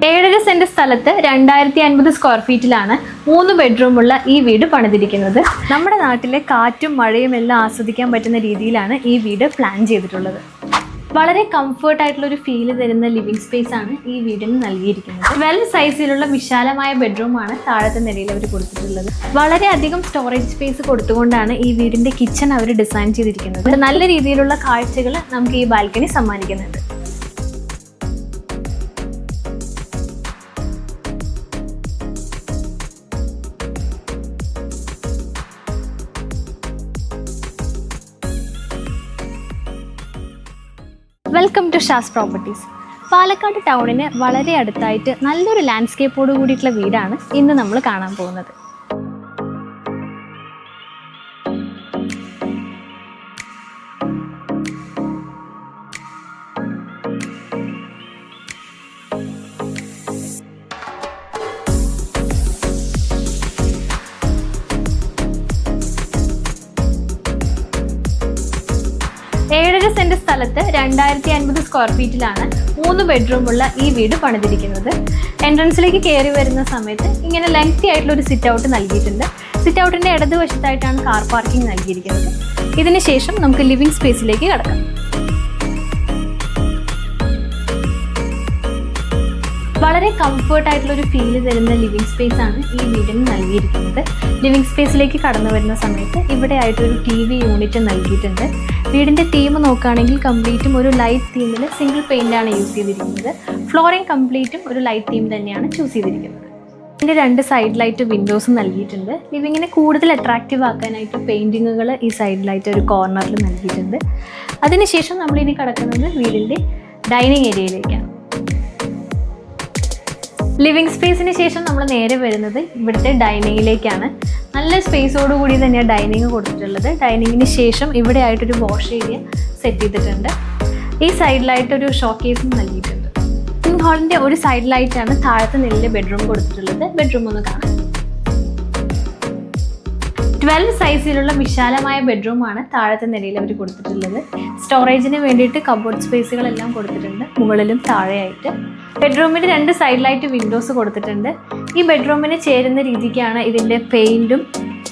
7.5 saint സ്ഥലത്ത് 2050 square ഫീറ്റിലാണ് 3 ബെഡ്റൂമുള്ള ഈ വീട് പണിതിരിക്കുന്നത്. നമ്മുടെ നാട്ടിലെ കാറ്റും മഴയും എല്ലാം ആസ്വദിക്കാൻ പറ്റുന്ന രീതിയിലാണ് ഈ വീട് പ്ലാൻ ചെയ്തിട്ടുള്ളത്. വളരെ കംഫർട്ട് ആയിട്ടുള്ള ഒരു ഫീല് തരുന്ന ലിവിംഗ് സ്പേസ് ആണ് ഈ വീടിന് നൽകിയിരിക്കുന്നത്. 12 സൈസിലുള്ള വിശാലമായ ബെഡ്റൂമാണ് താഴത്തെ നിലയിൽ അവർ കൊടുത്തിട്ടുള്ളത്. വളരെയധികം സ്റ്റോറേജ് സ്പേസ് കൊടുത്തുകൊണ്ടാണ് ഈ വീടിന്റെ കിച്ചൺ അവർ ഡിസൈൻ ചെയ്തിരിക്കുന്നത്. നല്ല രീതിയിലുള്ള കാഴ്ചകൾ നമുക്ക് ഈ ബാൽക്കണി സമ്മാനിക്കുന്നുണ്ട്. Welcome to Shaz properties. Palakkad ടൗണിന് വളരെ അടുത്തായിട്ട് നല്ലൊരു ലാൻഡ്സ്കേപ്പോട് കൂടിയിട്ടുള്ള വീടാണ് ഇന്ന് നമ്മൾ കാണാൻ പോകുന്നത്. ഏഴര സെന്റ് സ്ഥലത്ത് 2050 സ്ക്വയർ ഫീറ്റിലാണ് 3 ബെഡ്റൂമുള്ള ഈ വീട് പണിതിരിക്കുന്നത്. എൻട്രൻസിലേക്ക് കയറി വരുന്ന സമയത്ത് ഇങ്ങനെ ലെങ്തി ആയിട്ടുള്ള ഒരു സിറ്റ് ഔട്ട് നൽകിയിട്ടുണ്ട്. സിറ്റ് ഔട്ടിന്റെ ഇടതുവശത്തായിട്ടാണ് കാർ പാർക്കിംഗ് നൽകിയിരിക്കുന്നത്. ഇതിന് ശേഷം നമുക്ക് ലിവിംഗ് സ്പേസിലേക്ക് കടക്കാം. വളരെ കംഫർട്ട് ആയിട്ടുള്ള ഒരു ഫീല് തരുന്ന ലിവിംഗ് സ്പേസ് ആണ് ഈ വീടിന് നൽകിയിരിക്കുന്നത്. ലിവിംഗ് സ്പേസിലേക്ക് കടന്നു വരുന്ന സമയത്ത് ഇവിടെ ആയിട്ടൊരു TV യൂണിറ്റ് നൽകിയിട്ടുണ്ട്. വീടിൻ്റെ തീം നോക്കുകയാണെങ്കിൽ കംപ്ലീറ്റും ഒരു ലൈറ്റ് തീമിൽ സിംഗിൾ പെയിൻ്റ് ആണ് യൂസ് ചെയ്തിരിക്കുന്നത്. ഫ്ലോറിംഗ് കംപ്ലീറ്റും ഒരു ലൈറ്റ് തീം തന്നെയാണ് ചൂസ് ചെയ്തിരിക്കുന്നത്. ഇതിൻ്റെ 2 സൈഡിലായിട്ട് വിൻഡോസ് നൽകിയിട്ടുണ്ട്. ലിവിങ്ങിനെ കൂടുതൽ അട്രാക്റ്റീവ് ആക്കാനായിട്ട് പെയിൻറ്റിങ്ങുകൾ ഈ സൈഡിലായിട്ട് ഒരു കോർണറിൽ നൽകിയിട്ടുണ്ട്. അതിനുശേഷം നമ്മളിനി കടക്കുന്നത് വീടിൻ്റെ ഡൈനിങ് ഏരിയയിലേക്കാണ്. ലിവിംഗ് സ്പേസിന് ശേഷം നമ്മൾ നേരെ വരുന്നത് ഇവിടുത്തെ ഡൈനിങ്ങിലേക്കാണ്. നല്ല സ്പേസോട് കൂടി തന്നെയാണ് ഡൈനിങ് കൊടുത്തിട്ടുള്ളത്. ഡൈനിങ്ങിന് ശേഷം ഇവിടെ ആയിട്ടൊരു വാഷ് ഏരിയ സെറ്റ് ചെയ്തിട്ടുണ്ട്. ഈ സൈഡിലായിട്ടൊരു ഷോക്കേസും നൽകിയിട്ടുണ്ട്. ലിവിംഗ് ഹാളിൻ്റെ ഒരു സൈഡിലായിട്ടാണ് താഴത്തെ നിലയിലെ ബെഡ്റൂം കൊടുത്തിട്ടുള്ളത്. ബെഡ്റൂം ഒന്ന് കാണാം. 12 സൈസിലുള്ള വിശാലമായ ബെഡ്റൂമാണ് താഴത്തെ നിലയിൽ അവർ കൊടുത്തിട്ടുള്ളത്. സ്റ്റോറേജിന് വേണ്ടിയിട്ട് കബോർഡ് സ്പേസുകളെല്ലാം കൊടുത്തിട്ടുണ്ട്, മുകളിലും താഴെയായിട്ട്. ബെഡ്റൂമിന് 2 സൈഡിലായിട്ട് വിൻഡോസ് കൊടുത്തിട്ടുണ്ട്. ഈ ബെഡ്റൂമിന് ചേരുന്ന രീതിക്കാണ് ഇതിൻ്റെ പെയിൻറ്റും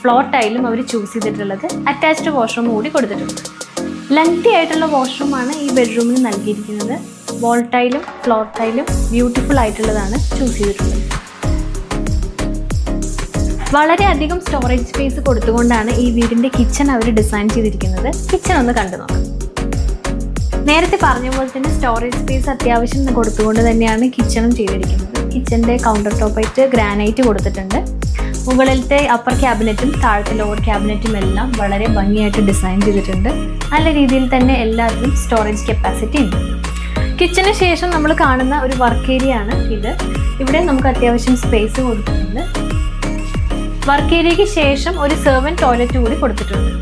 ഫ്ലോർ ടൈലും അവർ ചൂസ് ചെയ്തിട്ടുള്ളത്. അറ്റാച്ച്ഡ് വാഷ്റൂം കൂടി കൊടുത്തിട്ടുണ്ട്. ലെങ്തി ആയിട്ടുള്ള വാഷ്റൂമാണ് ഈ ബെഡ്റൂമിന് നൽകിയിരിക്കുന്നത്. വാൾ ടൈലും ഫ്ലോർ ടൈലും ബ്യൂട്ടിഫുൾ ആയിട്ടുള്ളതാണ് ചൂസ് ചെയ്തിട്ടുള്ളത്. വളരെയധികം സ്റ്റോറേജ് സ്പേസ് കൊടുത്തുകൊണ്ടാണ് ഈ വീടിൻ്റെ കിച്ചൺ അവർ ഡിസൈൻ ചെയ്തിരിക്കുന്നത്. കിച്ചൺ ഒന്ന് കണ്ടു നോക്കാം. നേരത്തെ പറഞ്ഞ പോലെ തന്നെ സ്റ്റോറേജ് സ്പേസ് അത്യാവശ്യം കൊടുത്തുകൊണ്ട് തന്നെയാണ് കിച്ചണും ചെയ്തിരിക്കുന്നത്. കിച്ചൻ്റെ കൗണ്ടർ ടോപ്പായിട്ട് ഗ്രാനൈറ്റ് കൊടുത്തിട്ടുണ്ട്. മുകളിലത്തെ അപ്പർ ക്യാബിനറ്റും താഴത്തെ ലോവർ ക്യാബിനറ്റും എല്ലാം വളരെ ഭംഗിയായിട്ട് ഡിസൈൻ ചെയ്തിട്ടുണ്ട്. നല്ല രീതിയിൽ തന്നെ എല്ലാത്തിലും സ്റ്റോറേജ് കപ്പാസിറ്റി ഉണ്ട്. കിച്ചന് ശേഷം നമ്മൾ കാണുന്ന ഒരു വർക്ക് ഏരിയ ആണ് ഇത്. ഇവിടെ നമുക്ക് അത്യാവശ്യം സ്പേസ് കൊടുത്തിട്ടുണ്ട്. വർക്ക് ഏരിയയ്ക്ക് ശേഷം ഒരു സെർവൻറ്റ് ടോയ്ലറ്റ് കൂടി കൊടുത്തിട്ടുണ്ട്.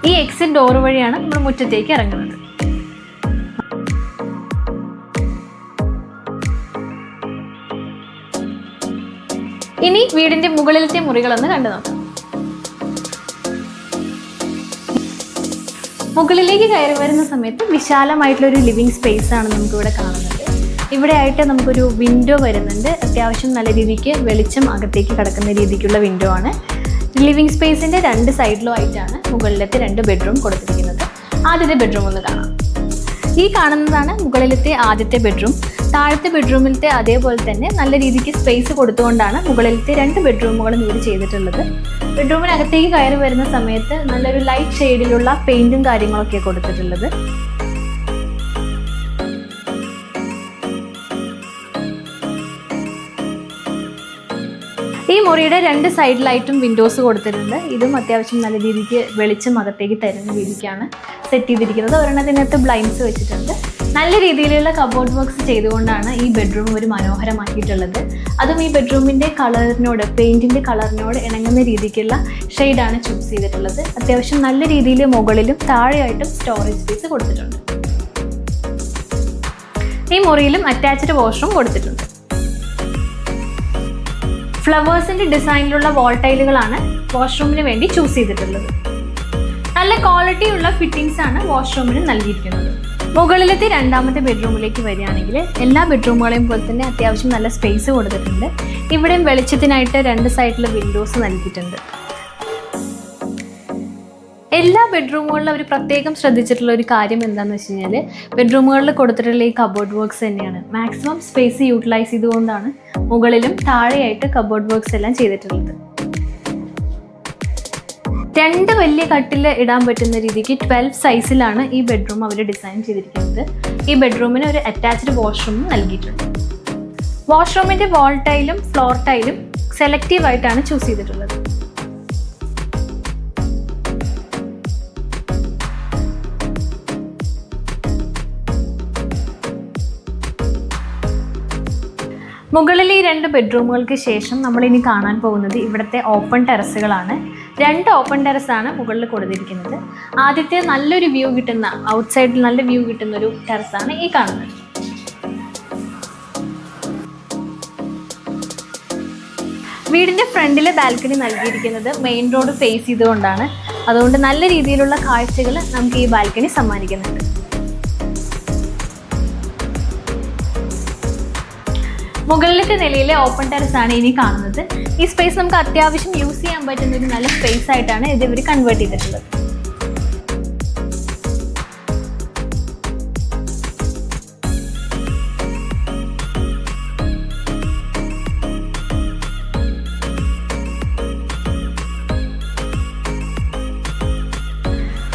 ഈ എക്സിറ്റ് ഡോർ വഴിയാണ് നമ്മൾ മുറ്റത്തേക്ക് ഇറങ്ങുന്നത്. ഇനി വീടിന്റെ മുകളിലത്തെ മുറികളൊന്ന് കണ്ടു നോക്കാം. മുകളിലേക്ക് കയറി വരുന്ന സമയത്ത് വിശാലമായിട്ടുള്ള ഒരു ലിവിംഗ് സ്പേസ് ആണ് നമുക്കിവിടെ കാണുന്നത്. ഇവിടെ ആയിട്ട് നമുക്കൊരു വിൻഡോ വരുന്നുണ്ട്. അത്യാവശ്യം നല്ല രീതിക്ക് വെളിച്ചം അകത്തേക്ക് കടക്കുന്ന രീതിക്കുള്ള വിൻഡോ ആണ്. ലിവിംഗ് സ്പേസിൻ്റെ 2 സൈഡിലും ആയിട്ടാണ് മുകളിലത്തെ 2 ബെഡ്റൂം കൊടുത്തിരിക്കുന്നത്. ആദ്യത്തെ ബെഡ്റൂം ഒന്ന് കാണാം. ഈ കാണുന്നതാണ് മുകളിലത്തെ ആദ്യത്തെ ബെഡ്റൂം. താഴത്തെ ബെഡ്റൂമിലത്തെ അതേപോലെ തന്നെ നല്ല രീതിക്ക് സ്പേസ് കൊടുത്തുകൊണ്ടാണ് മുകളിലത്തെ 2 ബെഡ്റൂമുകളും ഇവർ ചെയ്തിട്ടുള്ളത്. ബെഡ്റൂമിനകത്തേക്ക് കയറി വരുന്ന സമയത്ത് നല്ലൊരു ലൈറ്റ് ഷെയ്ഡിലുള്ള പെയിൻറ്റും കാര്യങ്ങളൊക്കെ കൊടുത്തിട്ടുള്ളത്. ഈ മുറിയുടെ 2 സൈഡിലായിട്ടും വിൻഡോസ് കൊടുത്തിട്ടുണ്ട്. ഇതും അത്യാവശ്യം നല്ല രീതിക്ക് വെളിച്ചം അകത്തേക്ക് തരുന്ന രീതിക്കാണ് സെറ്റ് ചെയ്തിരിക്കുന്നത്. ഒരെണ്ണത്തിനകത്ത് ബ്ലൈൻഡ്സ് വെച്ചിട്ടുണ്ട്. നല്ല രീതിയിലുള്ള കബോർഡ് വർക്ക്സ് ചെയ്തുകൊണ്ടാണ് ഈ ബെഡ്റൂം ഒരു മനോഹരമാക്കിയിട്ടുള്ളത്. അതും ഈ ബെഡ്റൂമിൻ്റെ കളറിനോട്, പെയിൻറ്റിൻ്റെ കളറിനോട് ഇണങ്ങുന്ന രീതിക്കുള്ള ഷെയ്ഡാണ് ചൂസ് ചെയ്തിട്ടുള്ളത്. അത്യാവശ്യം നല്ല രീതിയിൽ മുകളിലും താഴെയായിട്ടും സ്റ്റോറേജ് സ്പേസ് കൊടുത്തിട്ടുണ്ട്. ഈ മുറിയിലും അറ്റാച്ച്ഡ് വാഷ്റൂം കൊടുത്തിട്ടുണ്ട്. ഫ്ലവേഴ്സിന്റെ ഡിസൈനിലുള്ള വാൾ ടൈലുകളാണ് വാഷ്റൂമിന് വേണ്ടി ചൂസ് ചെയ്തിട്ടുള്ളത്. നല്ല ക്വാളിറ്റിയുള്ള ഫിറ്റിംഗ്സ് ആണ് വാഷ്റൂമിന് നൽകിയിരിക്കുന്നത്. മുകളിലത്തെ രണ്ടാമത്തെ ബെഡ്റൂമിലേക്ക് വരികയാണെങ്കിൽ എല്ലാ ബെഡ്റൂമുകളെയും പോലെ തന്നെ അത്യാവശ്യം നല്ല സ്പേസ് കൊടുത്തിട്ടുണ്ട്. ഇവിടെയും വെളിച്ചത്തിനായിട്ട് 2 സൈഡിൽ വിൻഡോസ് നൽകിയിട്ടുണ്ട്. എല്ലാ ബെഡ്റൂമുകളിലും അവർ പ്രത്യേകം ശ്രദ്ധിച്ചിട്ടുള്ള ഒരു കാര്യം എന്താണെന്ന് വെച്ച് കഴിഞ്ഞാൽ ബെഡ്റൂമുകളിൽ കൊടുത്തിട്ടുള്ള ഈ കബോർഡ് വർക്ക്സ് തന്നെയാണ്. മാക്സിമം സ്പേസ് യൂട്ടിലൈസ് ചെയ്തുകൊണ്ടാണ് മുകളിലും താഴെയായിട്ട് കബോർഡ് വർക്ക്സ് എല്ലാം ചെയ്തിട്ടുള്ളത്. 2 വലിയ കട്ടിൽ ഇടാൻ പറ്റുന്ന രീതിക്ക് 12 സൈസിലാണ് ഈ ബെഡ്റൂം അവർ ഡിസൈൻ ചെയ്തിരിക്കുന്നത്. ഈ ബെഡ്റൂമിന് ഒരു അറ്റാച്ച്ഡ് വാഷ്റൂം നൽകിയിട്ടുണ്ട്. വാഷ്റൂമിൻ്റെ വാൾ ടൈലും ഫ്ലോർ ടൈലും സെലക്റ്റീവ് ആയിട്ടാണ് ചൂസ് ചെയ്തിട്ടുള്ളത്. മുകളിൽ ഈ 2 ബെഡ്റൂമുകൾക്ക് ശേഷം നമ്മളിനി കാണാൻ പോകുന്നത് ഇവിടുത്തെ ഓപ്പൺ ടെറസുകളാണ്. 2 ഓപ്പൺ ടെറസാണ് മുകളിൽ കൊടുത്തിരിക്കുന്നത്. ആദ്യത്തെ നല്ലൊരു വ്യൂ കിട്ടുന്ന, ഔട്ട്സൈഡിൽ നല്ല വ്യൂ കിട്ടുന്ന ഒരു ടെറസാണ് ഈ കാണുന്നത്. വീടിൻ്റെ ഫ്രണ്ടിലെ ബാൽക്കണി നൽകിയിരിക്കുന്നത് മെയിൻ റോഡ് ഫേസ് ചെയ്തുകൊണ്ടാണ്. അതുകൊണ്ട് നല്ല രീതിയിലുള്ള കാഴ്ചകൾ നമുക്ക് ഈ ബാൽക്കണി സമ്മാനിക്കുന്നുണ്ട്. മുകളിലത്തെ നിലയിലെ ഓപ്പൺ ടെറസ് ആണ് ഇനി കാണുന്നത്. ഈ സ്പേസ് നമുക്ക് അത്യാവശ്യം യൂസ് ചെയ്യാൻ പറ്റുന്ന ഒരു നല്ല സ്പേസ് ആയിട്ടാണ് ഇത് ഇവർ കൺവേർട്ട് ചെയ്തിട്ടുള്ളത്.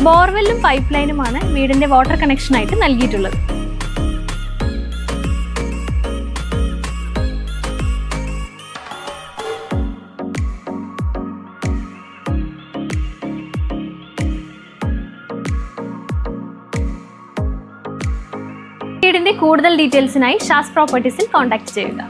ബോർവെല്ലും പൈപ്പ് ലൈനുമാണ് വീടിന്റെ വാട്ടർ കണക്ഷനായിട്ട് നൽകിയിട്ടുള്ളത്. വീടിന്റെ കൂടുതൽ ഡീറ്റെയിൽസിനായി ഷാസ് പ്രോപ്പർട്ടീസിൽ കോൺടാക്ട് ചെയ്യുക.